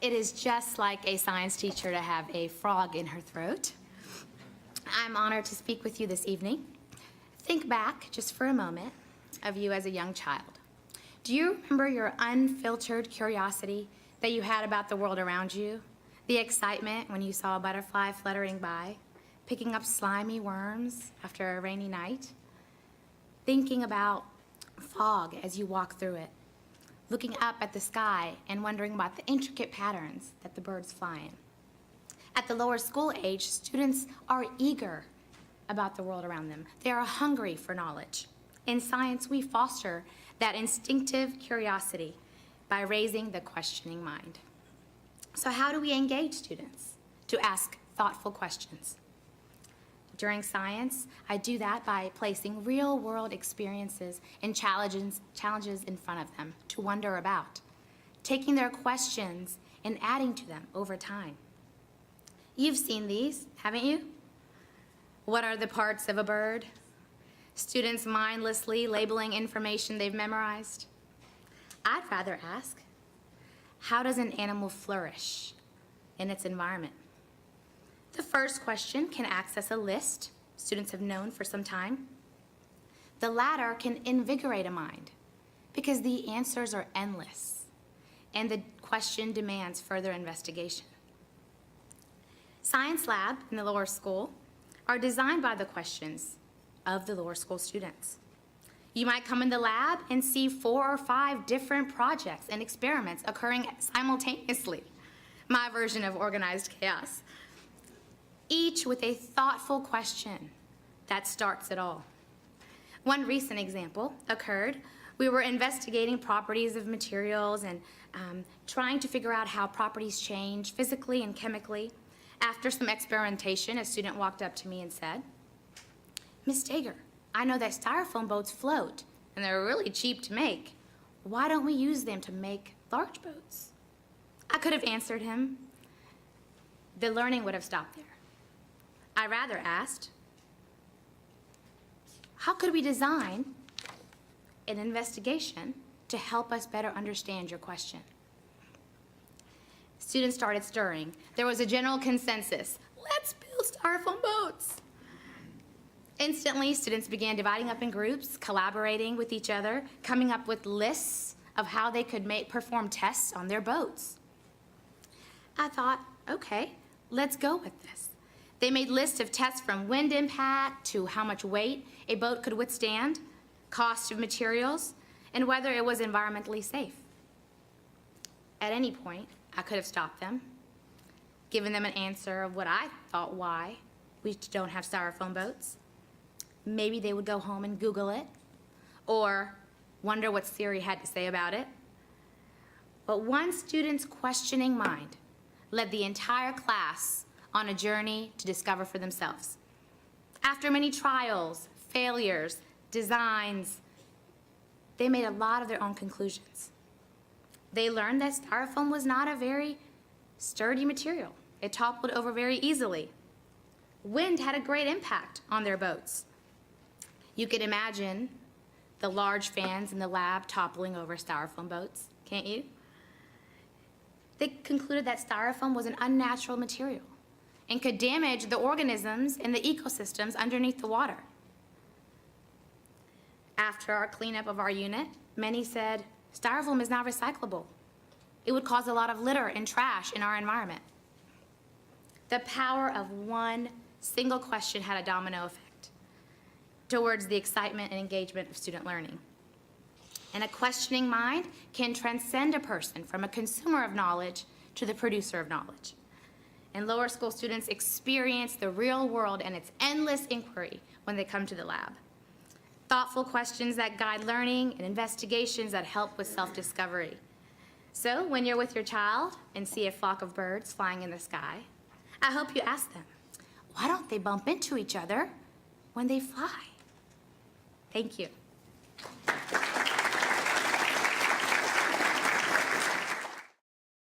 It is just like a science teacher to have a frog in her throat. I'm honored to speak with you this evening. Think back just for a moment of you as a young child. Do you remember your unfiltered curiosity that you had about the world around you? The excitement when you saw a butterfly fluttering by, picking up slimy worms after a rainy night? Thinking about fog as you walk through it, looking up at the sky and wondering about the intricate patterns that the birds fly in. At the lower school age, students are eager about the world around them. They are hungry for knowledge. In science, we foster that instinctive curiosity by raising the questioning mind. So how do we engage students to ask thoughtful questions? During science, I do that by placing real-world experiences and challenges in front of them to wonder about, taking their questions and adding to them over time. You've seen these, haven't you? What are the parts of a bird? Students mindlessly labeling information they've memorized. I'd rather ask, how does an animal flourish in its environment? The first question can access a list students have known for some time. The latter can invigorate a mind because the answers are endless and the question demands further investigation. Science lab in the lower school are designed by the questions of the lower school students. You might come in the lab and see 4 or 5 different projects and experiments occurring simultaneously. My version of organized chaos. Each with a thoughtful question that starts it all. One recent example occurred. We were investigating properties of materials and trying to figure out how properties change physically and chemically. After some experimentation, a student walked up to me and said, "Miss Dager, I know that styrofoam boats float and they're really cheap to make. Why don't we use them to make large boats?" I could have answered him. The learning would have stopped there. I rather asked, how could we design an investigation to help us better understand your question? Students started stirring. There was a general consensus. Let's build styrofoam boats. Instantly, students began dividing up in groups, collaborating with each other, coming up with lists of how they could perform tests on their boats. I thought, okay, let's go with this. They made lists of tests from wind impact to how much weight a boat could withstand, cost of materials, and whether it was environmentally safe. At any point, I could have stopped them, given them an answer of what I thought why we don't have styrofoam boats. Maybe they would go home and Google it, or wonder what Siri had to say about it. But one student's questioning mind led the entire class on a journey to discover for themselves. After many trials, failures, designs, they made a lot of their own conclusions. They learned that styrofoam was not a very sturdy material. It toppled over very easily. Wind had a great impact on their boats. You could imagine the large fans in the lab toppling over styrofoam boats, can't you? They concluded that styrofoam was an unnatural material and could damage the organisms in the ecosystems underneath the water. After our cleanup of our unit, many said, styrofoam is not recyclable. It would cause a lot of litter and trash in our environment. The power of one single question had a domino effect towards the excitement and engagement of student learning. And a questioning mind can transcend a person from a consumer of knowledge to the producer of knowledge. And lower school students experience the real world and its endless inquiry when they come to the lab. Thoughtful questions that guide learning and investigations that help with self-discovery. So when you're with your child and see a flock of birds flying in the sky, I hope you ask them, why don't they bump into each other when they fly? Thank you.